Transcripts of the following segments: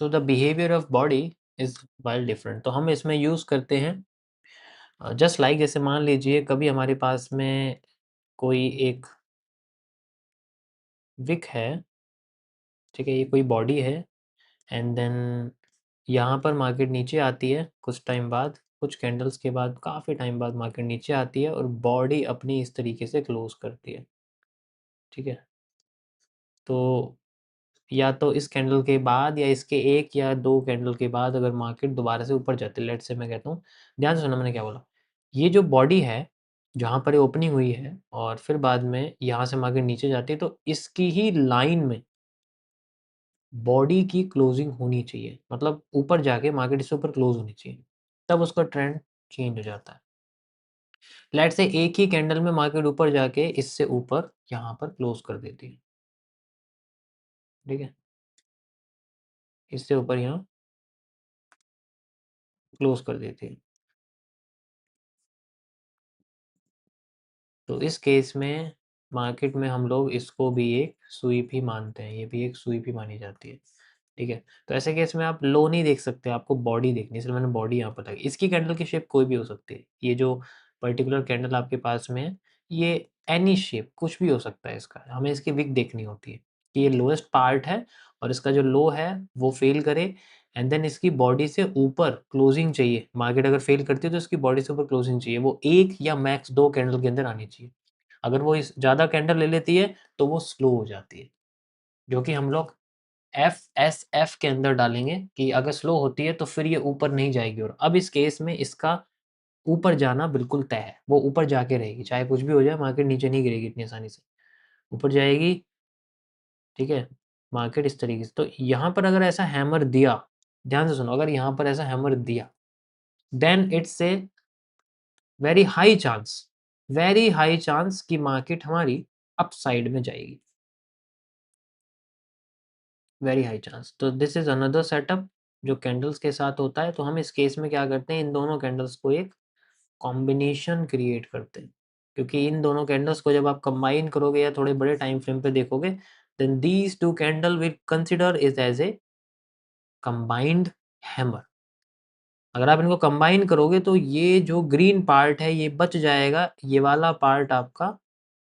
So the behaviour of body is while different. तो हम इसमें यूज़ करते हैं जस्ट लाइक जैसे मान लीजिए कभी हमारे पास में कोई एक विक है, ठीक है, ये कोई बॉडी है एंड देन यहाँ पर मार्केट नीचे आती है कुछ टाइम बाद, कुछ कैंडल्स के बाद काफ़ी टाइम बाद मार्केट नीचे आती है और बॉडी अपनी इस तरीके से क्लोज करती है, ठीक है। तो या तो इस कैंडल के बाद या इसके 1 या 2 कैंडल के बाद अगर मार्केट दोबारा से ऊपर जाती है, लेट्स से मैं कहता हूँ, ध्यान से सुनना मैंने क्या बोला। ये जो बॉडी है, जहाँ पर ये ओपनिंग हुई है और फिर बाद में यहाँ से मार्केट नीचे जाती है, तो इसकी ही लाइन में बॉडी की क्लोजिंग होनी चाहिए। मतलब ऊपर जाके मार्केट इससे ऊपर क्लोज होनी चाहिए, तब उसका ट्रेंड चेंज हो जाता है। लेट्स से एक ही कैंडल में मार्केट ऊपर जाके इससे ऊपर यहाँ पर क्लोज कर देती है, ठीक है, इससे ऊपर यहाँ क्लोज कर देती है। तो इस केस में मार्केट में हम लोग इसको भी एक स्वीप ही मानते हैं, ये भी एक स्वीप ही मानी जाती है, ठीक है। तो ऐसे केस में आप लो नहीं देख सकते, आपको बॉडी देखनी है, इसलिए मैंने बॉडी यहाँ पर लगाई। इसकी कैंडल की शेप कोई भी हो सकती है, ये जो पर्टिकुलर कैंडल आपके पास में है, ये एनी शेप कुछ भी हो सकता है इसका, हमें इसकी विक देखनी होती है कि ये लोएस्ट पार्ट है और इसका जो लो है वो फेल करे एंड देन इसकी बॉडी से ऊपर क्लोजिंग चाहिए। मार्केट अगर फेल करती है तो इसकी बॉडी से ऊपर क्लोजिंग चाहिए, वो 1 या मैक्स 2 कैंडल के अंदर आनी चाहिए। अगर वो इस ज़्यादा कैंडल ले लेती है तो वो स्लो हो जाती है, जो कि हम लोग एफएसएफ के अंदर डालेंगे कि अगर स्लो होती है तो फिर ये ऊपर नहीं जाएगी। और अब इस केस में इसका ऊपर जाना बिल्कुल तय है, वो ऊपर जाके रहेगी, चाहे कुछ भी हो जाए, मार्केट नीचे नहीं गिरेगी इतनी आसानी से, ऊपर जाएगी, ठीक है। मार्केट इस तरीके से, तो यहाँ पर अगर ऐसा हैमर दिया, ध्यान से सुनो, अगर यहाँ पर ऐसा हैमर दिया, then it's a very high chance, very high chance कि मार्केट हमारी अप साइड में जाएगी, वेरी हाई चांस। तो दिस इज अनदर सेटअप जो कैंडल्स के साथ होता है। तो हम इस केस में क्या करते हैं, इन दोनों कैंडल्स को एक कॉम्बिनेशन क्रिएट करते हैं, क्योंकि इन दोनों कैंडल्स को जब आप कंबाइन करोगे या थोड़े बड़े टाइम फ्रेम पे देखोगे, then these two candle will consider is as a combined hammer. अगर आप इनको कंबाइन करोगे तो ये जो ग्रीन पार्ट है ये बच जाएगा, ये वाला पार्ट आपका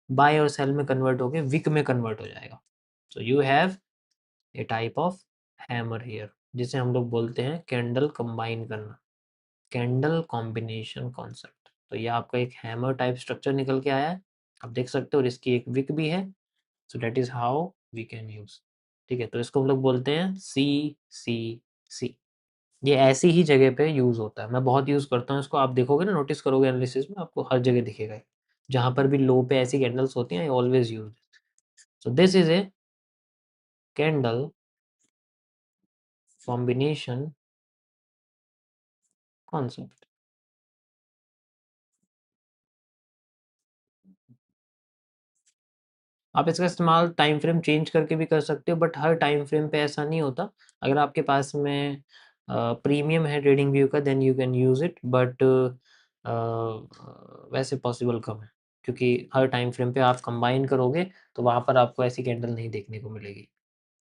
बाय और सेल में कन्वर्ट होके विक में कन्वर्ट हो जाएगा। So you have A type of hammer here, जिसे हम लोग बोलते हैं कैंडल कंबाइन करना, कैंडल कॉम्बिनेशन कॉन्सेप्ट। तो ये आपका एक हैमर टाइप स्ट्रक्चर निकल के आया है, आप देख सकते हो, और इसकी एक विक भी है। So that is how we can use, ठीक है। तो इसको हम लोग बोलते हैं सी। ये ऐसी ही जगह पे यूज होता है, मैं बहुत यूज करता हूँ इसको, आप देखोगे ना, नोटिस करोगे एनालिसिस में, आपको हर जगह दिखेगा। जहाँ पर भी लो पे ऐसी कैंडल्स होती हैं, I always use. So this is a candle combination concept. आप इसका इस्तेमाल टाइम फ्रेम चेंज करके भी कर सकते हो, बट हर टाइम फ्रेम पे ऐसा नहीं होता। अगर आपके पास में प्रीमियम है ट्रेडिंग व्यू का, then you can use it, but वैसे पॉसिबल कम है, क्योंकि हर टाइम फ्रेम पे आप कंबाइन करोगे तो वहाँ पर आपको ऐसी कैंडल नहीं देखने को मिलेगी,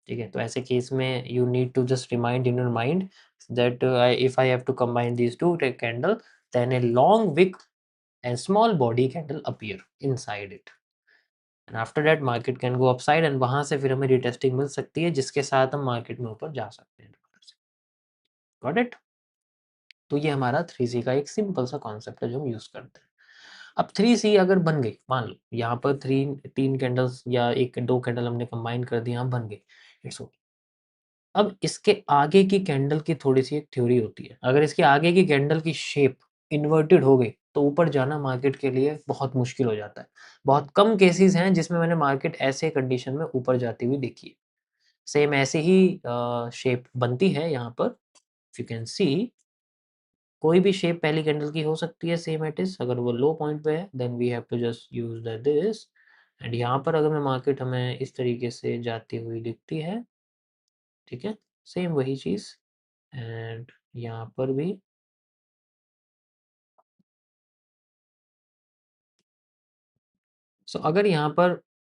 ठीक है। तो ऐसे केस में you need to just remind in your mind that if I have to combine these two candle, then a long wick and small body candle appear inside it, and after that market can go upside, and वहां से फिर हमें retesting मिल सकती है, जिसके साथ हम market में ऊपर जा सकते हैं। Got it. तो ये हमारा 3C का एक सिंपल सा कॉन्सेप्ट है जो हम यूज करते हैं। अब 3C अगर बन गई, मान लो यहाँ पर तीन कैंडल्स या एक दो कैंडल हमने कंबाइन कर दी, यहाँ बन गई, इट्स ओके। अब इसके आगे की कैंडल की थोड़ी सी एक थ्योरी होती है, अगर इसके आगे की कैंडल की शेप इन्वर्टेड हो गई तो ऊपर जाना मार्केट के लिए बहुत मुश्किल हो जाता है। बहुत कम केसेस हैं जिसमें मैंने मार्केट ऐसे कंडीशन में ऊपर जाती हुई देखी है। सेम ऐसे ही शेप बनती है यहाँ पर, यू कैन सी, कोई भी शेप पहली कैंडल की हो सकती है, सेम इट इज। अगर वो लो पॉइंट पे है then we have to just use that this, and यहाँ पर अगर मैं मार्केट हमें इस तरीके से जाती हुई दिखती है, ठीक है, सेम वही चीज़, एंड यहाँ पर भी अगर यहाँ पर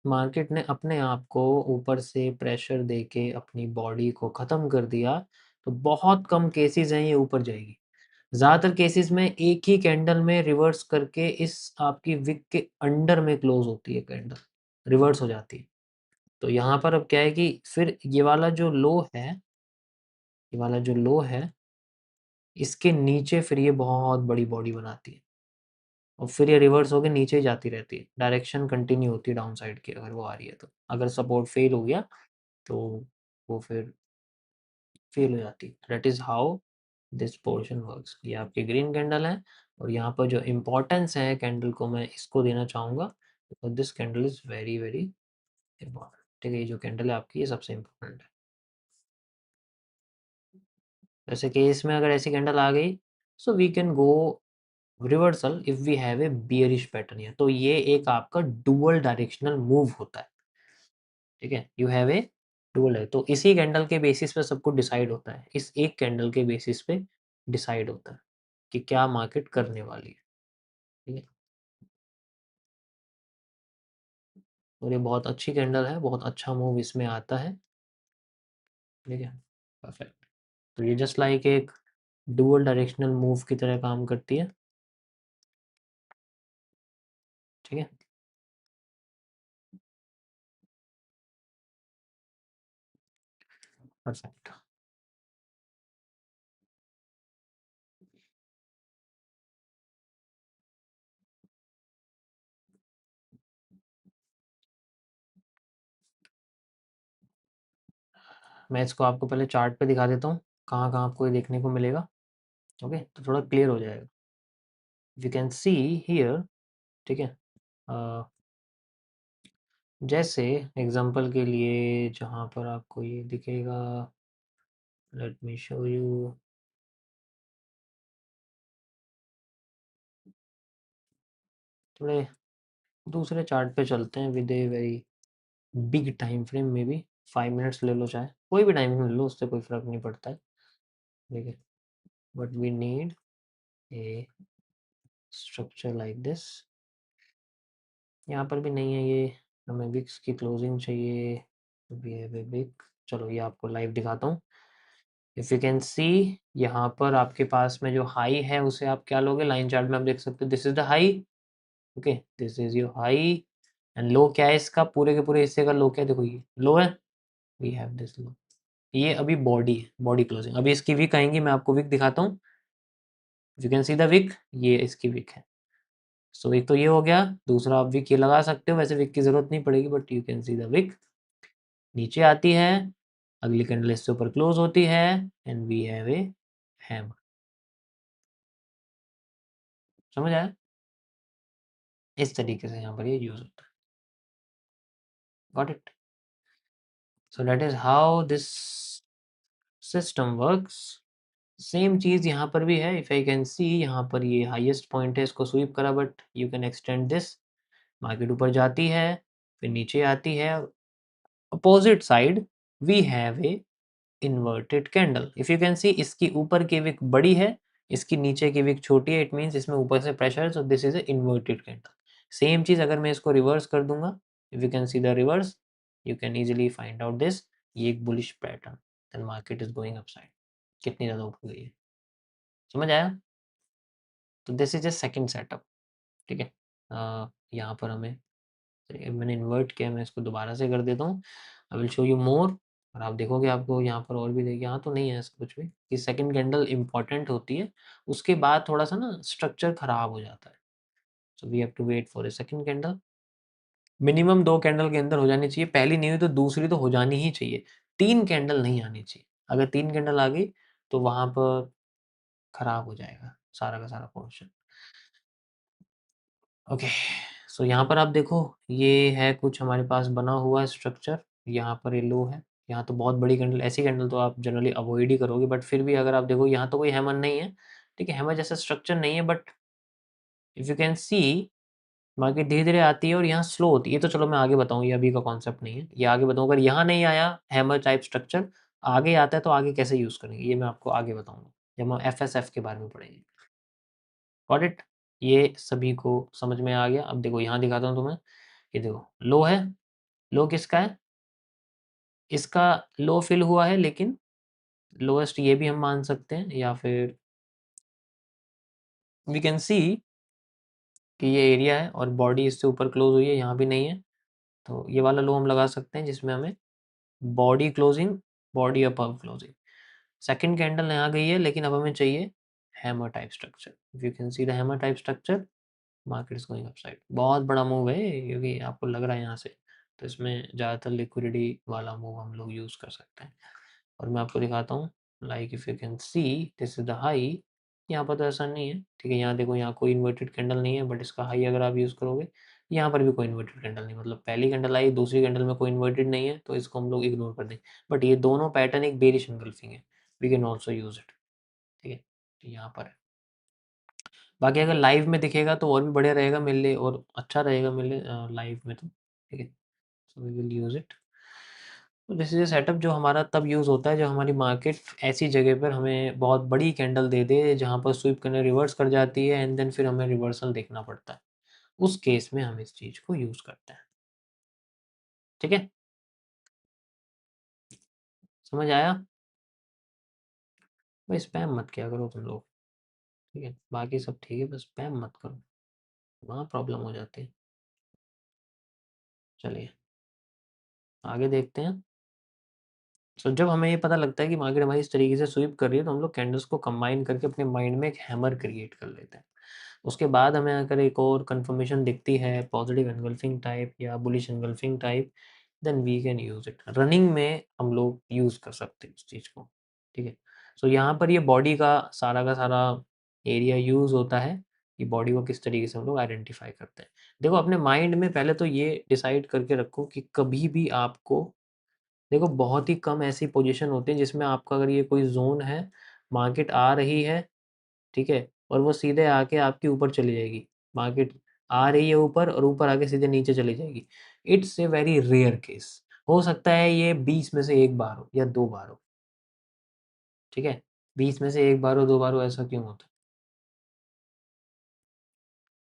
मार्केट ने अपने आप को ऊपर से प्रेशर देके अपनी बॉडी को ख़त्म कर दिया, तो बहुत कम केसेज़ हैं ये ऊपर जाएगी। ज़्यादातर केसेज़ में एक ही कैंडल में रिवर्स करके इस आपकी विक के अंडर में क्लोज़ होती है कैंडल, रिवर्स हो जाती है। तो यहाँ पर अब क्या है कि फिर ये वाला जो लो है, ये वाला जो लो है, इसके नीचे फिर ये बहुत बड़ी बॉडी बनाती है और फिर ये रिवर्स होके नीचे ही जाती रहती है। डायरेक्शन कंटिन्यू होती है डाउन साइड की, अगर वो आ रही है तो। अगर सपोर्ट फेल हो गया तो वो फिर फेल हो जाती है। That is how this portion works. ये आपकी ग्रीन कैंडल है और यहाँ पर जो इम्पोर्टेंस है कैंडल को मैं इसको देना चाहूँगा, because this candle is very, very important. ठीक है, ये जो कैंडल है आपकी, ये सबसे इम्पोर्टेंट है। वैसे केस में अगर ऐसी कैंडल आ गई, so we can go reversal if we have a bearish pattern here. तो ये एक आपका डुअल डायरेक्शनल मूव होता है। ठीक है, यू हैव ए डुअल है, तो इसी कैंडल के बेसिस पे सब कुछ डिसाइड होता है। इस एक कैंडल के बेसिस पे डिसाइड होता है कि क्या मार्केट करने वाली है। ठीक है, और ये बहुत अच्छी कैंडल है, बहुत अच्छा मूव इसमें आता है। ठीक है, परफेक्ट। तो ये जस्ट लाइक एक डुअल डायरेक्शनल मूव की तरह काम करती है। ठीक है, परफेक्ट। मैं इसको आपको पहले चार्ट पे दिखा देता हूँ, कहाँ-कहाँ आपको ये देखने को मिलेगा। ओके, तो थोड़ा क्लियर हो जाएगा। यू कैन सी हियर, ठीक है, अ, जैसे एग्जांपल के लिए जहाँ पर आपको ये दिखेगा, लेट मी शो यू। थोड़े दूसरे चार्ट पे चलते हैं with a very big time frame, में भी 5 मिनट्स ले लो, चाहे कोई भी टाइम फ्रेम ले लो, उससे कोई फ़र्क नहीं पड़ता है। ठीक है, but we need a structure like this. यहाँ पर भी नहीं है ये, हमें विक्स की क्लोजिंग चाहिए। We have a wick. चलो ये आपको लाइव दिखाता हूँ। इफ यू कैन सी, यहाँ पर आपके पास में जो हाई है उसे आप क्या लोगे, लाइन चार्ट में आप देख सकते हो, this is the high. Okay, this is your high and low क्या है इसका, पूरे के पूरे हिस्से का लो क्या है, देखो ये लो है, वी हैव दिस लो। ये अभी बॉडी है, बॉडी क्लोजिंग। अभी इसकी विक आएंगी, मैं आपको विक दिखाता हूँ। You can see the wick, ये इसकी विक है। सो एक तो ये हो गया, दूसरा आप विक ये लगा सकते हो, वैसे विक की जरूरत नहीं पड़ेगी, but you can see the wick नीचे आती है, अगली कैंडल इससे ऊपर क्लोज होती है and we have a hammer. समझ आया? इस तरीके से यहाँ पर ये यूज होता है। Got it? So that is how this system works. Same चीज यहाँ पर भी है। इफ आई कैन सी, यहाँ पर ये हाईएस्ट पॉइंट है, इसको स्वीप करा, but you can extend this. Market ऊपर जाती है, फिर नीचे आती है, opposite side we have a inverted candle. If you can see, इसकी ऊपर की विक बड़ी है, इसकी नीचे की विक छोटी है, इट मीन्स इसमें ऊपर से प्रेशर है, so this is a inverted candle. Same चीज अगर मैं इसको रिवर्स कर दूंगा, if you can see the reverse, you can easily find out this, ये एक bullish pattern, then market is going upside. कितनी ज्यादा ऊपर गई है, समझ आया? तो this is a second setup. ठीक है, यहाँ पर हमें, मैंने इन्वर्ट किया, मैं इसको दोबारा से कर देता हूँ। I will show you more, और आप देखोगे आपको यहाँ पर और भी देखिए, यहाँ तो नहीं है ऐसा कुछ भी कि सेकंड कैंडल इंपॉर्टेंट होती है, उसके बाद थोड़ा सा ना स्ट्रक्चर खराब हो जाता है। So we have to wait for a second candle. Minimum 2 candle के अंदर हो जानी चाहिए, पहली नहीं हुई तो दूसरी तो हो जानी ही चाहिए। 3 कैंडल नहीं आनी चाहिए, अगर 3 कैंडल आ गई तो वहां पर खराब हो जाएगा सारा का सारा पोर्शन। ओके, सो यहाँ पर आप देखो, ये है कुछ हमारे पास बना हुआ स्ट्रक्चर। यहाँ पर ये लो है, यहाँ तो बहुत बड़ी कैंडल, ऐसी कैंडल तो आप जनरली अवॉइड ही करोगे, बट फिर भी अगर आप देखो यहाँ तो कोई हैमर नहीं है। ठीक है, हैमर जैसा स्ट्रक्चर नहीं है, but if you can C, market धीरे धीरे आती है और यहाँ स्लो होती है। ये तो चलो मैं आगे बताऊँ, ये अभी का कॉन्सेप्ट नहीं है, ये आगे बताऊँ। अगर यहाँ नहीं आया हैमर टाइप स्ट्रक्चर, आगे आता है तो आगे कैसे यूज करेंगे, ये मैं आपको आगे बताऊंगा जब हम एफ के बारे में पढ़ेंगे। Got it? ये सभी को समझ में आ गया? अब देखो यहाँ दिखाता हूँ तुम्हें, ये देखो लो है, लो किसका है? इसका लो फिल हुआ है, लेकिन लोएस्ट ये भी हम मान सकते हैं, या फिर वी कैन सी कि ये एरिया है और बॉडी इससे ऊपर क्लोज हुई है, यहाँ भी नहीं है, तो ये वाला लो हम लगा सकते हैं जिसमें हमें body closing, body above closing. Second candle यहाँ गई है, लेकिन अब हमें चाहिए hammer type structure. If you can see the hammer type structure, market is going upside. बहुत बड़ा मूव है ये, क्योंकि आपको लग रहा है यहाँ से, तो इसमें ज़्यादातर लिक्विडिटी वाला मूव हम लोग यूज़ कर सकते हैं। और मैं आपको दिखाता हूँ, like if you can C, this is the high. यहाँ पर तो ऐसा नहीं है, ठीक है, यहाँ देखो, यहाँ कोई इन्वर्टेड कैंडल नहीं है, बट इसका हाई अगर आप यूज़ करोगे, यहाँ पर भी कोई इन्वर्टेड कैंडल नहीं, मतलब पहली कैंडल आई, दूसरी कैंडल में कोई इन्वर्टेड नहीं है, तो इसको हम लोग इग्नोर कर दें। बट ये दोनों पैटर्न एक बेरिश एंगल्फिंग है, we can also use it, ठीक है, तो यहाँ पर है। बाकी अगर लाइव में दिखेगा तो और भी बढ़िया रहेगा मेरे लिए, और अच्छा रहेगा मेरे लिए लाइव में, तो ठीक है, so we will use it. तो दिस इज़ अ सेटअप जो हमारा तब यूज़ होता है जब हमारी मार्केट ऐसी जगह पर हमें बहुत बड़ी कैंडल दे दे, जहाँ पर स्वीप करने रिवर्स कर जाती है, एंड देन फिर हमें रिवर्सल देखना पड़ता है। उस केस में हम इस चीज़ को यूज़ करते हैं। ठीक है? समझ आया? भाई स्पैम मत किया करो तुम लोग, ठीक है? बाकी सब ठीक है, बस स्पैम मत करो, वहाँ प्रॉब्लम हो जाती है। चलिए, आगे देखते हैं। सो जब हमें ये पता लगता है कि मार्केट हमारी इस तरीके से स्वीप कर रही है, तो हम लोग कैंडल्स को कंबाइन करके अपने माइंड में एक हैमर क्रिएट कर लेते हैं। उसके बाद हमें अगर एक और कंफर्मेशन दिखती है, पॉजिटिव एनगल्फिंग टाइप या bullish engulfing type, then we can use it. Running में हम लोग यूज़ कर सकते हैं उस चीज़ को, ठीक है। सो यहाँ पर ये बॉडी का सारा एरिया यूज़ होता है कि बॉडी को किस तरीके से हम लोग आइडेंटिफाई करते हैं। देखो, अपने माइंड में पहले तो ये डिसाइड करके रखो कि कभी भी आपको, देखो, बहुत ही कम ऐसी पोजीशन होती है जिसमें आपका, अगर ये कोई ज़ोन है, मार्केट आ रही है, ठीक है, और वो सीधे आके आपके ऊपर चली जाएगी। मार्केट आ रही है ऊपर और ऊपर आके सीधे नीचे चली जाएगी। It's a very rare case. हो सकता है ये 20 में से 1 बार हो या 2 बार हो, ठीक है? 20 में से 1 बार हो, 2 बार हो, ऐसा क्यों होता है?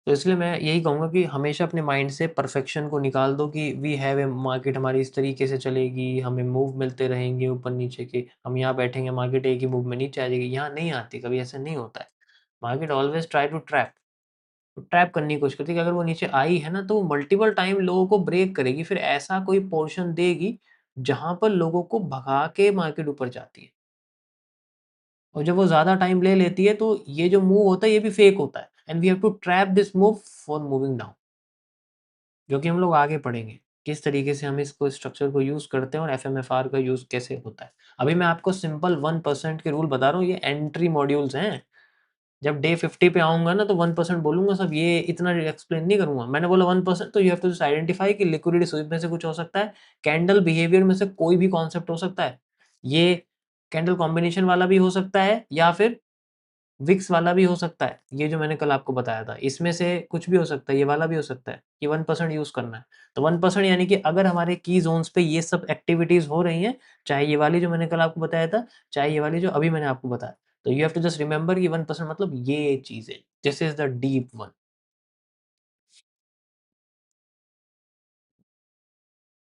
तो इसलिए मैं यही कहूँगा कि हमेशा अपने माइंड से परफेक्शन को निकाल दो कि वी हैव ए मार्केट, हमारी इस तरीके से चलेगी, हमें मूव मिलते रहेंगे ऊपर-नीचे के। हम यहाँ बैठेंगे, मार्केट एक ही मूव में नीचे आ जाएगी। यहाँ नहीं आती, कभी ऐसा नहीं होता है। Market always try to trap. तो ट्रैप करने की कोशिश करती है कि अगर वो नीचे आई है ना, तो वो मल्टीपल टाइम लोगों को ब्रेक करेगी, फिर ऐसा कोई पोर्शन देगी जहाँ पर लोगों को भगा के मार्केट ऊपर जाती है। और जब वो ज़्यादा टाइम ले लेती है, तो ये जो मूव होता है ये भी फेक होता है, and we have to trap this move for moving down, जो कि हम लोग आगे पढ़ेंगे। किस तरीके से हम इसको, स्ट्रक्चर को यूज़ करते हैं और एफएमएफआर का यूज़ कैसे होता है। अभी मैं आपको सिंपल 1% के रूल बता रहा हूँ, ये एंट्री मॉड्यूल्स हैं। जब डे 50 पे आऊँगा ना, तो 1% बोलूँगा सब, ये इतना एक्सप्लेन नहीं करूँगा। मैंने बोला 1%, तो you have to just identify कि लिक्विडिटी स्वीप में से कुछ हो सकता है, कैंडल बिहेवियर में से कोई भी कॉन्सेप्ट हो सकता है। ये कैंडल कॉम्बिनेशन वाला भी हो सकता है, या फिर विक्स वाला भी हो सकता है। ये जो मैंने कल आपको बताया था, इसमें से कुछ भी हो सकता है, ये वाला भी हो सकता है कि 1% यूज़ करना है। तो 1% यानी कि अगर हमारे की ज़ोन्स पे ये सब एक्टिविटीज़ हो रही हैं, चाहे ये वाली जो मैंने कल आपको बताया था, चाहे ये वाली जो अभी मैंने आपको बताया, तो you have to just remember कि 1% मतलब ये चीज़ है। This is the deep one,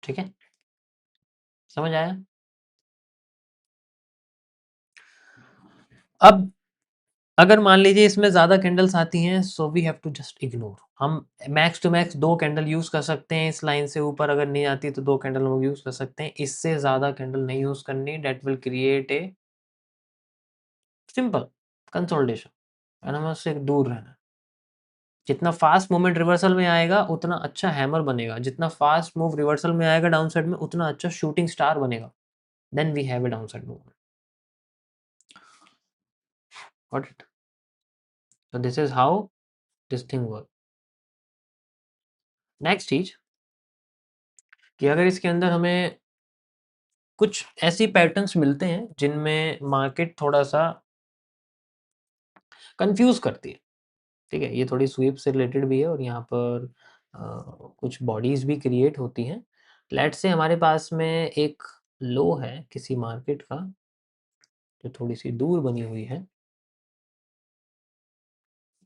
ठीक है? समझ आया? अब अगर मान लीजिए इसमें ज़्यादा कैंडल्स आती हैं, so we have to just ignore. हम max to max 2 candle use कर सकते हैं, इस लाइन से ऊपर अगर नहीं आती तो 2 कैंडल हम लोग यूज़ कर सकते हैं। इससे ज़्यादा कैंडल नहीं यूज़ करनी, that will create a simple consolidation, and हमें उससे दूर रहना है। जितना फास्ट मूवमेंट रिवर्सल में आएगा, उतना अच्छा हैमर बनेगा। जितना फास्ट मूव रिवर्सल में आएगा डाउन साइड में, उतना अच्छा शूटिंग स्टार बनेगा। Then we have a down side movement. Got it? So this is how this thing work. Next चीज़, कि अगर इसके अंदर हमें कुछ ऐसी पैटर्न्स मिलते हैं जिनमें मार्केट थोड़ा-सा कन्फ्यूज़ करती है, ठीक है? ये थोड़ी स्वीप से रिलेटेड भी है, और यहाँ पर अ, कुछ बॉडीज़ भी क्रिएट होती हैं। लेट्स से हमारे पास में एक लो है किसी मार्केट का, जो थोड़ी-सी दूर बनी हुई है,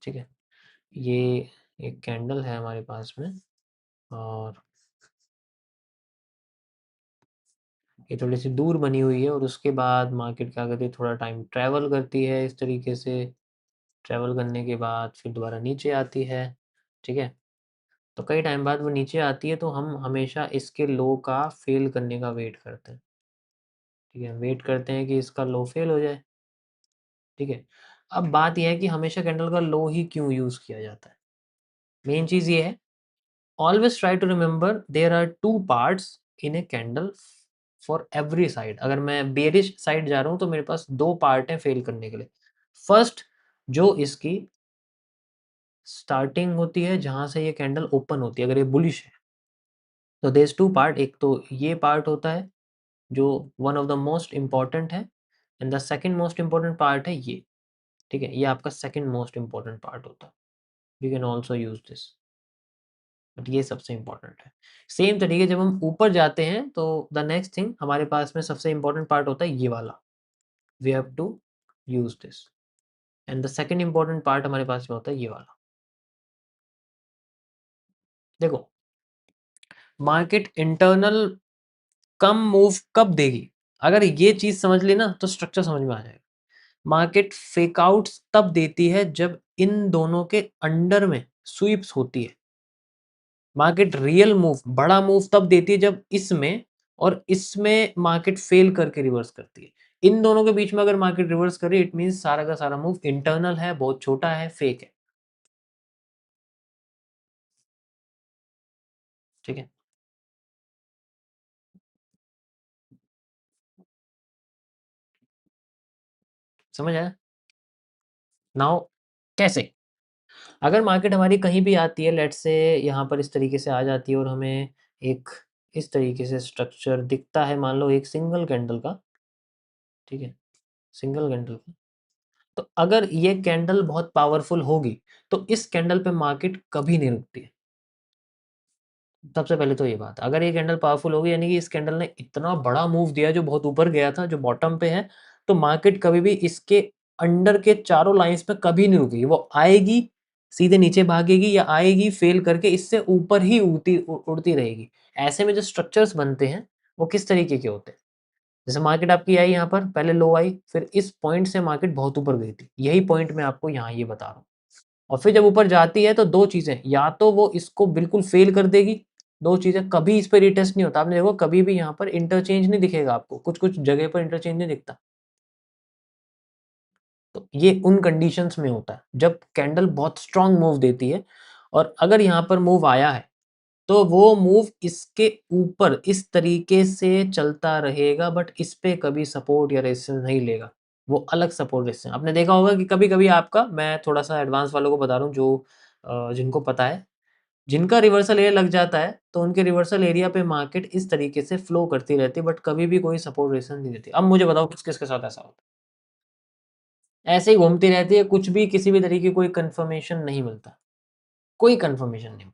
ठीक है? ये एक कैंडल है हमारे पास में, और ये थोड़ी-सी दूर बनी हुई है और उसके बाद मार्केट क्या करती है, थोड़ा टाइम ट्रैवल करती है इस तरीके से, ट्रैवल करने के बाद फिर दोबारा नीचे आती है, ठीक है? तो कई टाइम बाद वो नीचे आती है तो हम हमेशा इसके लो का फ़ेल करने का वेट करते हैं, ठीक है? वेट करते हैं कि इसका लो फ़ेल हो जाए, ठीक है? अब बात ये है कि हमेशा कैंडल का लो ही क्यों यूज़ किया जाता है? मेन चीज़ ये है, always try to remember there are 2 parts in a candle for every side. अगर मैं बेयरिश साइड जा रहा हूँ तो मेरे पास 2 पार्ट हैं फ़ेल करने के लिए। फर्स्ट, जो इसकी स्टार्टिंग होती है जहाँ से ये कैंडल ओपन होती है, अगर ये बुलिश है, तो देयर इज़ 2 पार्ट, एक तो ये पार्ट होता है जो one of the most important है and the second most important part है ये, ठीक है? ये आपका सेकंड मोस्ट इम्पोर्टेंट पार्ट होता है। You can also use this, but ये सबसे इम्पोर्टेंट है। सेम तरीके जब हम ऊपर जाते हैं तो द नेक्स्ट थिंग हमारे पास में सबसे इम्पोर्टेंट पार्ट होता है ये वाला, we have to use this and the second important part हमारे पास में होता है ये वाला। देखो, मार्केट इंटरनल कम मूव कब देगी? अगर ये चीज़ समझ ली ना तो स्ट्रक्चर समझ में आ जाएगा। मार्केट फेक आउट्स तब देती है जब इन दोनों के अंडर में स्वीप्स होती है। मार्केट रियल मूव, बड़ा मूव तब देती है जब इसमें और इसमें मार्केट फेल करके रिवर्स करती है। इन दोनों के बीच में अगर मार्केट रिवर्स कर रही है, इट मीन्स सारा का सारा मूव इंटरनल है, बहुत छोटा है, फेक है। ठीक है? समझ आया? नाउ कैसे? अगर मार्केट हमारी कहीं भी आती है, लेट्स से यहाँ पर इस तरीके से आ जाती है और हमें एक इस तरीके से स्ट्रक्चर दिखता है, मान लो एक सिंगल कैंडल का, ठीक है? सिंगल कैंडल का। तो अगर ये कैंडल बहुत पावरफुल होगी, तो इस कैंडल पे मार्केट कभी नहीं रुकती है। सबसे पहले तो ये बात, अगर ये कैंडल पावरफुल होगी यानी कि इस कैंडल ने इतना बड़ा मूव दिया जो बहुत ऊपर गया था, जो बॉटम पे है, तो मार्केट कभी भी इसके अंडर के चारों लाइन्स पे कभी नहीं रुकेगी। वो आएगी, सीधे नीचे भागेगी या आएगी फेल करके इससे ऊपर ही उड़ती रहेगी। ऐसे में जो स्ट्रक्चर्स बनते हैं, वो किस तरीके के होते हैं? जैसे मार्केट आपकी आई यहाँ पर, पहले लो आई, फिर इस पॉइंट से मार्केट बहुत ऊपर गई थी। यही पॉइंट मैं आपको यहाँ ये बता रहा हूँ। और फिर जब ऊपर जाती है तो 2 चीज़ें, या तो वो इसको बिल्कुल फ़ेल कर देगी, 2 चीज़ें, कभी इस पे रीटेस्ट नहीं होता। आपने देखो कभी भी यहाँ पर इंटरचेंज नहीं दिखेगा आपको, कुछ-कुछ जगह पर इंटरचेंज नहीं दिखता। तो ये उन कंडीशंस में होता है, जब कैंडल बहुत स्ट्रॉन्ग मूव देती है और अगर यहाँ पर मूव आया है, तो वो मूव इसके ऊपर इस तरीके से चलता रहेगा बट इस पे कभी सपोर्ट या रेजिस्टेंस नहीं लेगा। वो अलग सपोर्ट रेजिस्टेंस आपने देखा होगा कि कभी-कभी आपका, मैं थोड़ा-सा एडवांस वालों को बता रहा हूँ जो जिनको पता है, जिनका रिवर्सल एरिया लग जाता है, तो उनके रिवर्सल एरिया पे मार्केट इस तरीके से फ्लो करती रहती है बट कभी भी कोई सपोर्ट रेजिस्टेंस नहीं देती। अब मुझे बताओ किस-किस के साथ ऐसा होता है? ऐसे ही घूमती रहती है, कुछ भी किसी भी तरीके की कोई कन्फर्मेशन नहीं मिलता, कोई कन्फर्मेशन नहीं।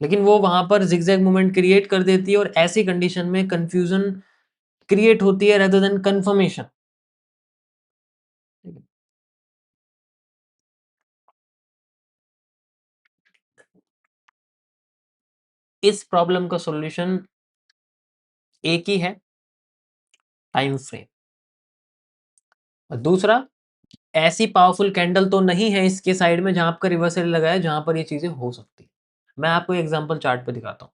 लेकिन वो वहाँ पर ज़िगज़ैग मूवमेंट क्रिएट कर देती है और ऐसी कंडीशन में कन्फ्यूज़न क्रिएट होती है रेदर देन कन्फर्मेशन। ठीक है? इस प्रॉब्लम का सॉल्यूशन एक ही है, टाइम फ्रेम। और दूसरा, ऐसी पावरफुल कैंडल तो नहीं है इसके साइड में जहाँ आपका रिवर्सल लगा है, जहाँ पर ये चीज़ें हो सकती हैं। मैं आपको एग्ज़ाम्पल चार्ट पे दिखाता हूँ।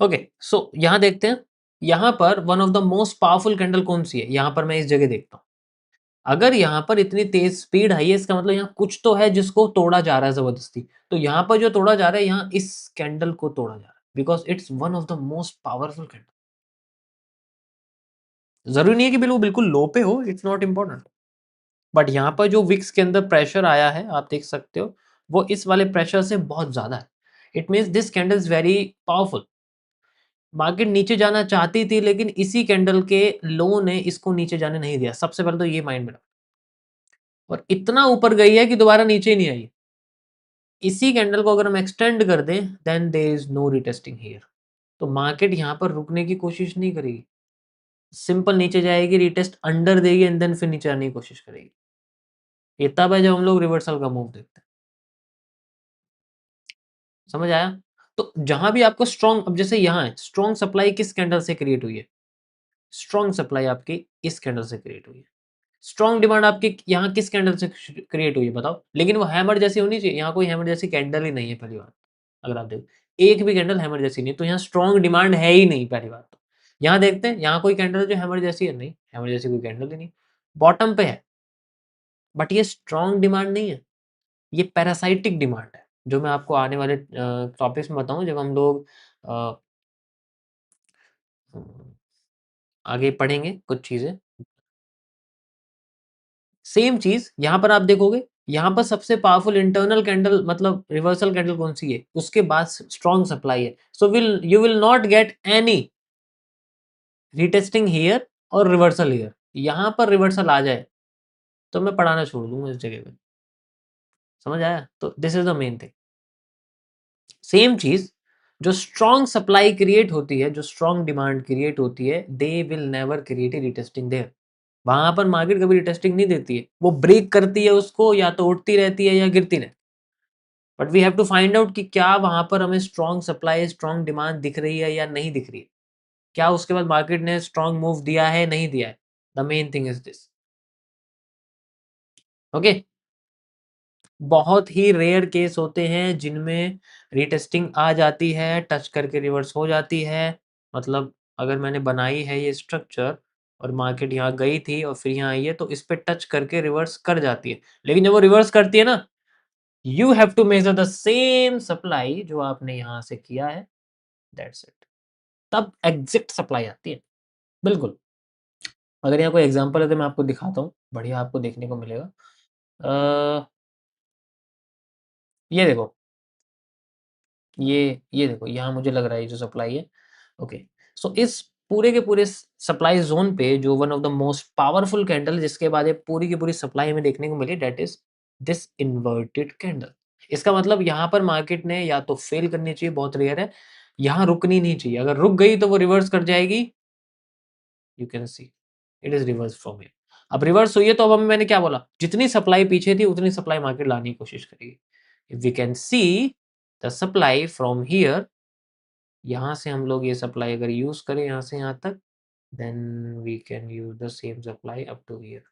ओके, सो यहाँ देखते हैं, यहाँ पर one of the most powerful candle कौन-सी है? यहाँ पर मैं इस जगह देखता हूँ। अगर यहाँ पर इतनी तेज़ स्पीड आई है, इसका मतलब यहाँ कुछ तो है जिसको तोड़ा जा रहा है ज़बरदस्ती। तो यहाँ पर जो तोड़ा जा रहा है, यहाँ इस कैंडल को तोड़ा जा रहा है, because it's one of the most powerful candle. ज़रूरी नहीं है कि बिल्कुल लो पे हो, इट्स नॉट इम्पोर्टेंट। बट यहाँ पर जो विक्स के अंदर प्रेशर आया है, आप देख सकते हो, वो इस वाले प्रेशर से बहुत ज़्यादा है। It means this candle is very powerful. Market नीचे जाना चाहती थी, लेकिन इसी कैंडल के लो ने इसको नीचे जाने नहीं दिया। सबसे पहले तो ये माइंड में रखो, और इतना ऊपर गई है कि दोबारा नीचे ही नहीं आई। इसी कैंडल को अगर हम एक्सटेंड कर दें, then there is no retesting here. तो मार्केट यहाँ पर रुकने की कोशिश नहीं करेगी। सिंपल नीचे जाएगी, रीटेस्ट अंडर देगी एंड देन फिर नीचे आने की कोशिश करेगी। ये तब है जब हम लोग रिवर्सल का मूव देखते हैं। समझ आया? तो जहां भी आपको स्ट्रॉन्ग, अब जैसे यहाँ है स्ट्रॉन्ग सप्लाई किस कैंडल से क्रिएट हुई है? स्ट्रॉन्ग सप्लाई आपकी इस कैंडल से क्रिएट हुई है। स्ट्रॉन्ग डिमांड आपकी यहाँ किस कैंडल से क्रिएट हुई है बताओ? लेकिन वो हैमर जैसी होनी चाहिए, यहाँ कोई हैमर जैसी कैंडल ही नहीं है पहली बात। अगर आप देखो एक भी कैंडल हैमर जैसी नहीं, तो यहाँ स्ट्रॉन्ग डिमांड है ही नहीं पहली बात तो। यहाँ देखते हैं, यहाँ कोई कैंडल जो हैमर जैसी है? नहीं, हैमर जैसी कोई कैंडल ही नहीं। बॉटम पे है, बट ये स्ट्रॉन्ग डिमांड नहीं है, ये पैरासाइटिक डिमांड है, जो मैं आपको आने वाले टॉपिक्स में बताऊँ जब हम लोग अ, आगे पढ़ेंगे कुछ चीज़ें। सेम चीज़ यहाँ पर आप देखोगे, यहाँ पर सबसे पावरफुल इंटरनल कैंडल मतलब रिवर्सल कैंडल कौन-सी है? उसके बाद स्ट्रॉन्ग सप्लाई है। So you will not get any retesting here और रिवर्सल हियर। यहाँ पर रिवर्सल आ जाए, तो मैं पढ़ाना छोड़ दूँगा इस जगह पे। समझ आया? तो this is the main thing. Same चीज़, जो स्ट्रॉन्ग सप्लाई क्रिएट होती है, जो स्ट्रॉन्ग डिमांड क्रिएट होती है, they will never create a retesting there. वहाँ पर मार्केट कभी रीटेस्टिंग नहीं देती है। वो ब्रेक करती है उसको, या तो उठती रहती है या गिरती रहती है। But we have to find out कि क्या वहाँ पर हमें स्ट्रॉन्ग सप्लाई, स्ट्रॉन्ग डिमांड दिख रही है या नहीं दिख रही है? क्या उसके बाद मार्केट ने स्ट्रॉन्ग मूव दिया है, नहीं दिया है? The main thing is this. Okay? बहुत ही रेयर केस होते हैं जिनमें रीटेस्टिंग आ जाती है, टच करके रिवर्स हो जाती है। मतलब अगर मैंने बनाई है ये स्ट्रक्चर और मार्केट यहाँ गई थी और फिर यहाँ आई है, तो इस पे टच करके रिवर्स कर जाती है। लेकिन जब वो रिवर्स करती है ना, you have to measure the same supply जो आपने यहाँ से किया है, दैट्स इट। तब एग्ज़ैक्ट सप्लाई आती है। बिल्कुल। अगर यहाँ कोई एग्ज़ाम्पल है तो मैं आपको दिखाता हूँ, बढ़िया आपको देखने को मिलेगा। अ, ये देखो, ये देखो, यहाँ मुझे लग रहा है ये जो सप्लाई है, ओके। सो इस पूरे के पूरे स सप्लाई ज़ोन पे जो one of the most powerful candle जिसके बाद ये पूरी की पूरी सप्लाई हमें देखने को मिली, that is this inverted candle. इसका मतलब यहाँ पर मार्केट ने या तो फ़ेल करनी चाहिए, बहुत रेयर है, यहाँ रुकनी नहीं चाहिए। अगर रुक गई तो वो रिवर्स कर जाएगी, you can see it is reverse from here. अब रिवर्स हुई है तो अब हमें मैंने क्या बोला? जितनी सप्लाई पीछे थी उतनी सप्लाई मार्केट लाने की कोशिश करेगी। If we can see the supply from here, यहाँ से हम लोग ये सप्लाई अगर यूज़ करें यहाँ से यहाँ तक, then we can use the same supply up to here.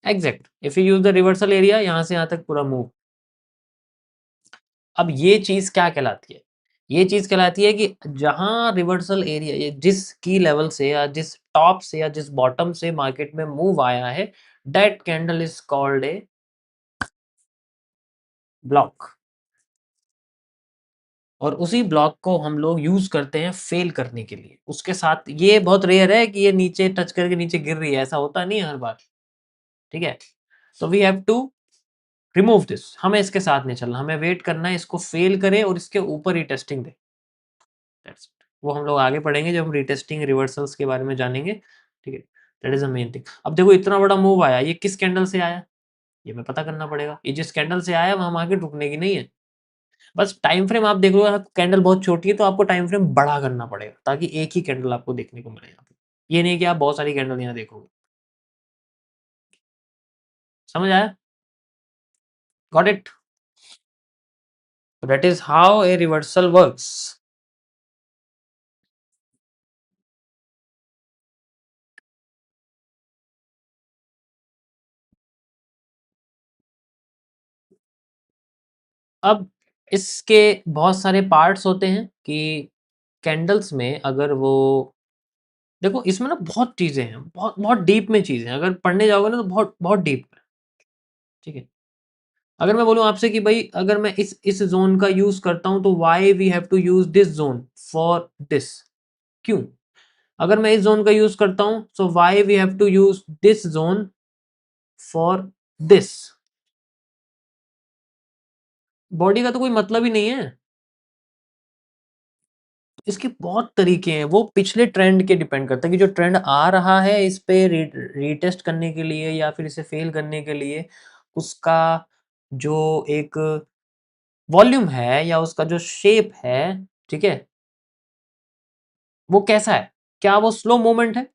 Exact, if you use the reversal area यहाँ से यहाँ तक पूरा मूव। अब ये चीज़ क्या कहलाती है? ये चीज़ कहलाती है कि जहाँ रिवर्सल एरिया, ये जिस की लेवल से या जिस टॉप से या जिस बॉटम से मार्केट में मूव आया है, that candle is called a block. और उसी ब्लॉक को हम लोग यूज़ करते हैं फ़ेल करने के लिए। उसके साथ ये बहुत रेयर है कि ये नीचे टच करके नीचे गिर रही है, ऐसा होता नहीं है हर बार, ठीक है? तो we have to remove this, हमें इसके साथ नहीं चलना, हमें वेट करना है इसको फ़ेल करे और इसके ऊपर ही टेस्टिंग दे। That's it. वो हम लोग आगे पढ़ेंगे जब हम रीटेस्टिंग रिवर्सल्स के बारे में जानेंगे, ठीक है? That is the main thing. अब देखो इतना बड़ा मूव आया, ये किस कैंडल से आया? ये हमें पता करना पड़ेगा। ये जिस कैंडल से आया वहाँ मार्केट रुकने की नहीं है। बस टाइम फ्रेम आप देख लो, अगर कैंडल बहुत छोटी है तो आपको टाइम फ्रेम बड़ा करना पड़ेगा ताकि एक ही कैंडल आपको देखने को मिले यहाँ पे। ये नहीं कि आप बहुत सारी कैंडल यहाँ देखोगे। समझ आया? Got it? That is how a reversal works. अब इसके बहुत सारे पार्ट्स होते हैं कि कैंडल्स में अगर वो, देखो इसमें ना बहुत चीज़ें हैं, बहुत बहुत डीप में चीज़ें हैं, अगर पढ़ने जाओगे ना तो बहुत बहुत डीप में, ठीक है? अगर मैं बोलूँ आपसे कि भई अगर मैं इस ज़ोन का यूज़ करता हूँ तो why we have to use this zone for this? क्यों? अगर मैं इस ज़ोन का यूज़ करता हूँ, so why we have to use this zone for this? Body का तो कोई मतलब ही नहीं है। इसके बहुत तरीके हैं, वो पिछले ट्रेंड के डिपेंड करता है कि जो ट्रेंड आ रहा है इस पे रीटेस्ट करने के लिए या फिर इसे फेल करने के लिए, उसका जो एक वॉल्यूम है या उसका जो शेप है, ठीक है? वो कैसा है? क्या वो स्लो मूवमेंट है?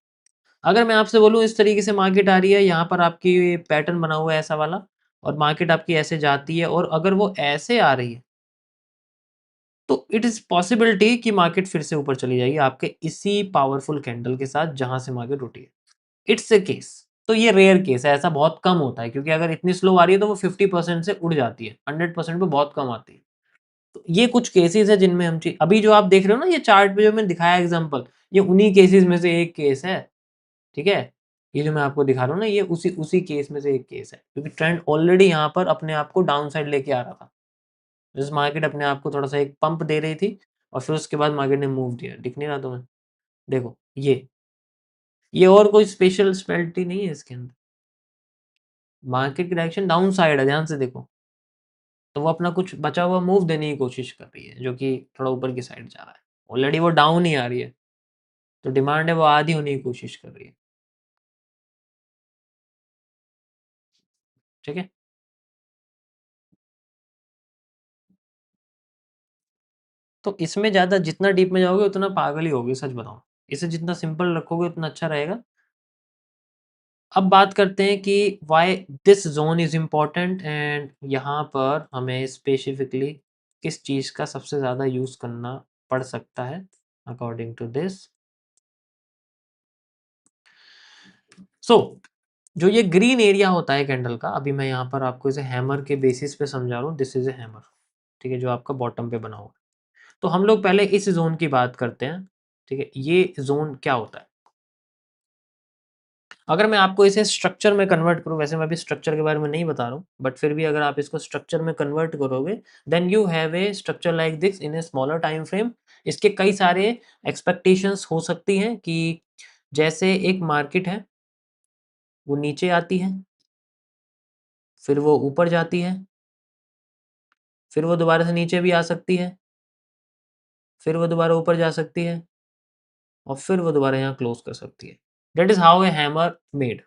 अगर मैं आपसे बोलूँ इस तरीके से मार्केट आ रही है, यहाँ पर आपकी पैटर्न बना हुआ है ऐसा वाला और मार्केट आपकी ऐसे जाती है और अगर वो ऐसे आ रही है, तो इट इज़ पॉसिबिलिटी कि मार्केट फिर से ऊपर चली जाएगी आपके इसी पावरफुल कैंडल के साथ जहाँ से मार्केट उठी है। It's a case. तो ये रेयर केस है, ऐसा बहुत कम होता है क्योंकि अगर इतनी स्लो आ रही है तो वो 50% से उड़ जाती है, 100% पे बहुत कम आती है। तो ये कुछ केसेस है जिनमें हम ची अभी जो आप देख रहे हो ना ये चार्ट पे जो मैंने दिखाया एग्ज़ाम्पल, ये उन्हीं केसेस में से एक केस है, ठीक है? ये जो मैं आपको दिखा रहा हूँ ना ये उसी उसी केस में से एक केस है क्योंकि ट्रेंड ऑलरेडी यहाँ पर अपने आप को डाउन साइड लेके आ रहा था। जस्ट मार्केट अपने आप को थोड़ा-सा एक पंप दे रही थी और फिर उसके बाद मार्केट ने मूव दिया। दिख नहीं रहा तुम्हें? देखो ये और कोई स्पेशल स्पेशलिटी नहीं है इसके अंदर। मार्केट की डायरेक्शन डाउन साइड है, ध्यान से देखो। तो वो अपना कुछ बचा हुआ मूव देने की कोशिश कर रही है, जो कि थोड़ा ऊपर की साइड जा रहा है। ऑलरेडी वो डाउन ही आ रही है, तो डिमांड है वो आधी होने की कोशिश कर रही है। ठीक है? तो इसमें ज़्यादा जितना डीप में जाओगे उतना पागल ही होगे, सच बताऊँ। इसे जितना सिंपल रखोगे उतना अच्छा रहेगा। अब बात करते हैं कि why this zone is important and यहाँ पर हमें स्पेसिफिकली किस चीज़ का सबसे ज़्यादा यूज़ करना पड़ सकता है अकॉर्डिंग टू दिस। सो जो ये ग्रीन एरिया होता है कैंडल का, अभी मैं यहाँ पर आपको इसे हैमर के बेसिस पे समझा रहा हूँ, दिस इज़ अ हैमर, ठीक है? जो आपका बॉटम पे बना हुआ है। तो हम लोग पहले इस ज़ोन की बात करते हैं, ठीक है? ये ज़ोन क्या होता है? अगर मैं आपको इसे स्ट्रक्चर में कन्वर्ट करूँ, वैसे मैं अभी स्ट्रक्चर के बारे में नहीं बता रहा हूँ, बट फिर भी अगर आप इसको स्ट्रक्चर में कन्वर्ट करोगे, then you have a structure like this in a smaller time frame. इसके कई सारे एक्सपेक्टेशंस हो सकती हैं कि जैसे एक मार्केट है, वो नीचे आती है, फिर वो ऊपर जाती है, फिर वो दोबारा से नीचे भी आ सकती है, फिर वो दोबारा ऊपर जा सकती है और फिर वो दोबारा यहाँ क्लोज़ कर सकती है। That is how a hammer made.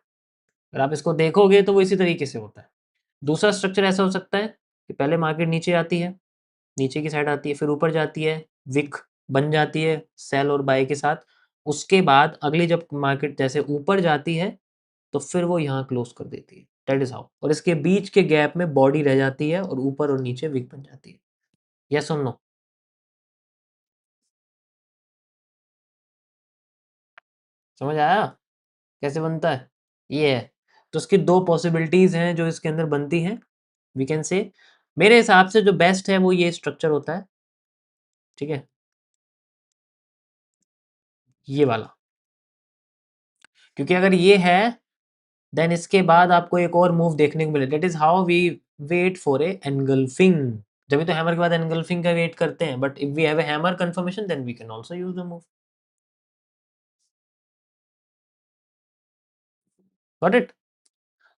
अगर आप इसको देखोगे तो वो इसी तरीके से होता है। दूसरा स्ट्रक्चर ऐसा हो सकता है कि पहले मार्केट नीचे आती है, नीचे की साइड आती है, फिर ऊपर जाती है, विक बन जाती है सेल और बाय के साथ। उसके बाद अगली जब मार्केट जैसे ऊपर जाती है, तो फिर वो यहाँ क्लोज़ कर देती है। That is how. और इसके बीच के गैप में बॉडी रह जाती है और ऊपर और नीचे विक बन जाती है। येस और नो? समझ आया? कैसे बनता है? ये है। तो इसकी 2 पॉसिबिलिटीज़ हैं जो इसके अंदर बनती हैं। वी कैन से मेरे हिसाब से जो बेस्ट है वो ये स्ट्रक्चर होता है, ठीक है? ये वाला। क्योंकि अगर ये है, देन इसके बाद आपको एक और मूव देखने को मिले। That is how we wait for a engulfing. जभी तो हैमर के बाद एनगल्फिंग का वेट करते हैं, but if we have a hammer confirmation then we can also use the move. Got it?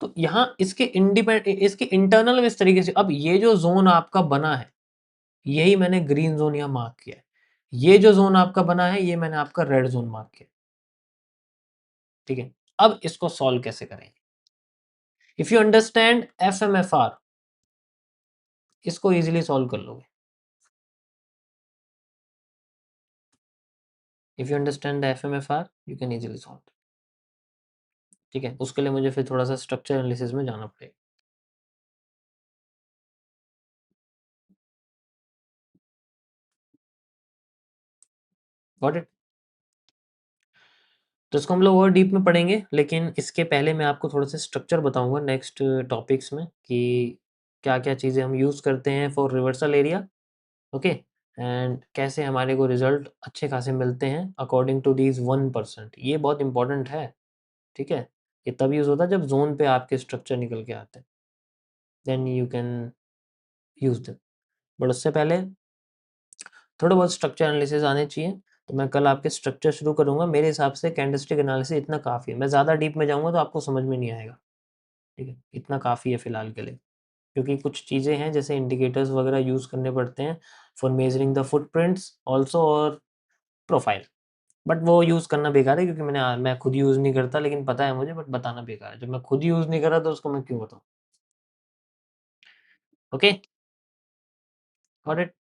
तो यहाँ इसके इंटरनल में इस तरीके से अब ये जो ज़ोन आपका बना है, यही मैंने ग्रीन ज़ोन यहाँ मार्क किया है। ये जो ज़ोन आपका बना है, ये मैंने आपका रेड ज़ोन मार्क किया है, ठीक है? अब इसको सॉल्व कैसे करेंगे? इफ यू अंडरस्टैंड एफएमएफआर, इसको ईज़िली सॉल्व कर लोगे। If you understand the FMFR, you can easily solve. ठीक है? उसके लिए मुझे फिर थोड़ा-सा स्ट्रक्चर एनालिसिस में जाना पड़ेगा। Got it? तो इसको हम लोग और डीप में पढ़ेंगे, लेकिन इसके पहले मैं आपको थोड़ा-सा स्ट्रक्चर बताऊँगा नेक्स्ट टॉपिक्स में कि क्या-क्या चीज़ें हम यूज़ करते हैं for reversal area, okay? And कैसे हमारे को रिज़ल्ट अच्छे खासे मिलते हैं अकॉर्डिंग टू दीज़ 1%। ये बहुत इम्पोर्टेंट है, ठीक है? ये तब यूज़ होता है जब ज़ोन पे आपके स्ट्रक्चर निकल के आते हैं, then you can use them. But उससे पहले थोड़ा बहुत स्ट्रक्चर एनालिसिस आने चाहिए, तो मैं कल आपके स्ट्रक्चर शुरू करूँगा। मेरे हिसाब से कैंडलस्टिक एनालिसिस इतना काफ़ी है। मैं ज़्यादा डीप में जाऊँगा तो आपको समझ में नहीं आएगा, ठीक है? इतना काफ़ी है फ़िलहाल के लिए। क्योंकि कुछ चीज़ें हैं जैसे इंडिकेटर्स वगैरह यूज़ करने पड़ते हैं for measuring the footprints also और प्रोफाइल। बट वो यूज़ करना बेकार है क्योंकि मैं खुद यूज़ नहीं करता लेकिन पता है मुझे, बट बताना बेकार है। जब मैं खुद यूज़ नहीं कर रहा तो उसको मैं क्यों बताऊँ? ओके? Got it?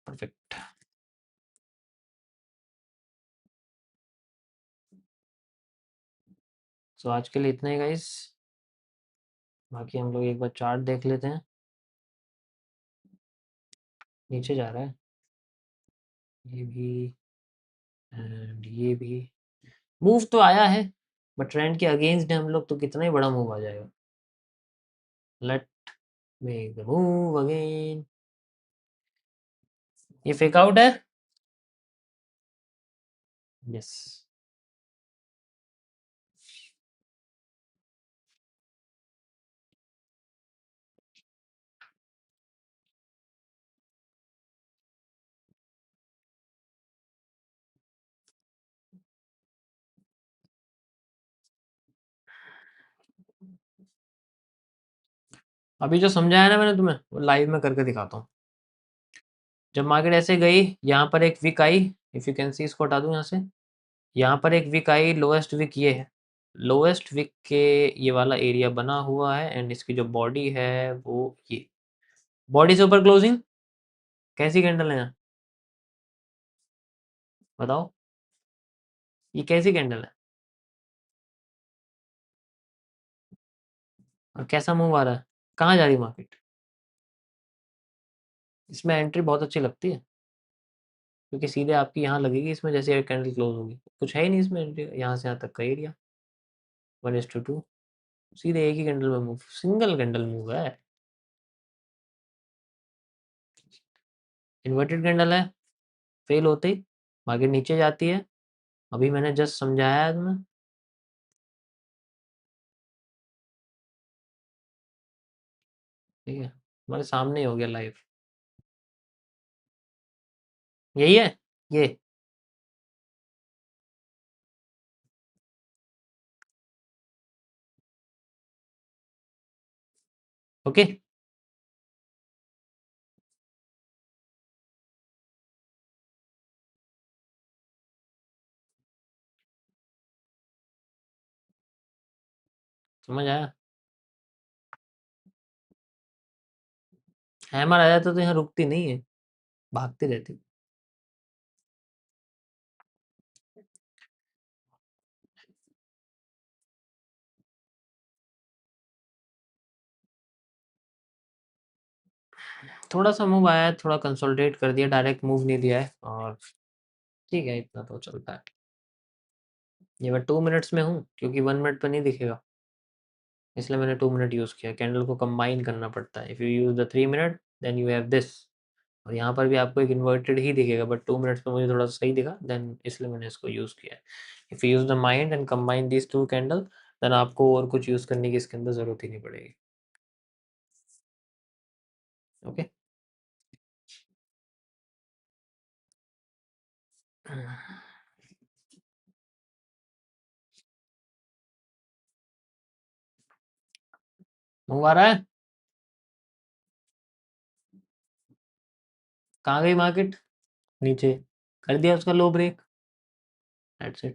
परफेक्ट। तो आज के लिए इतना ही गाइस, बाकी हम लोग एक बार चार्ट देख लेते हैं। नीचे जा रहा है ये भी, एंड ये भी। मूव तो आया है, बट ट्रेंड के अगेंस्ट है हम लोग, तो कितना ही बड़ा मूव आ जाएगा। Let make the move again. ये फेक आउट है। यस। अभी जो समझाया ना मैंने तुम्हें, वो लाइव में करके दिखाता हूँ। जब मार्केट ऐसे गई, यहाँ पर एक विक आई, इफ यू कैन सी, इसको हटा दूं यहाँ से। यहाँ पर एक विक आई, लोएस्ट विक ये है। लोएस्ट विक के ये वाला एरिया बना हुआ है, एंड इसकी जो बॉडी है वो ये। बॉडी से ऊपर क्लोजिंग कैसी कैंडल है यहाँ, बताओ। ये कैसी कैंडल है और कैसा मूव आ रहा है, कहाँ जा रही है मार्केट। इसमें एंट्री बहुत अच्छी लगती है, क्योंकि सीधे आपकी यहाँ लगेगी इसमें, जैसे कैंडल क्लोज होगी कुछ है ही नहीं इसमें एंट्री, यहाँ से यहाँ तक का एरिया 1:2। सीधे एक ही कैंडल में मूव, सिंगल कैंडल मूव है। इन्वर्टेड कैंडल है, फेल होते ही मार्केट नीचे जाती है। अभी मैंने जस्ट समझाया है तुम्हें। ठीक है, हमारे सामने ही हो गया लाइव। यही है ये। ओके। समझ आया। हैमर आ जाता तो यहाँ रुकती नहीं है, भागती रहती। थोड़ा सा मूव आया है, थोड़ा कंसोलिडेट कर दिया, डायरेक्ट मूव नहीं दिया है, और ठीक है, इतना तो चलता है। ये मैं 2 मिनट्स में हूँ, क्योंकि 1 मिनट पे नहीं दिखेगा, इसलिए मैंने 2 मिनट यूज़ किया। कैंडल को कंबाइन करना पड़ता है। If you use the 3 minute then you have this. और यहाँ पर भी आपको एक इन्वर्टेड ही दिखेगा, बट 2 मिनट्स में मुझे थोड़ा सा सही दिखा, देन इसलिए मैंने इसको यूज़ किया है। If you use the mind and combine these two candle, then आपको और कुछ यूज़ करने की इसके अंदर ज़रूरत ही नहीं पड़ेगी। ओके। मूव आ रहा है, कहाँ गई मार्केट, नीचे कर दिया उसका लो ब्रेक। That's it.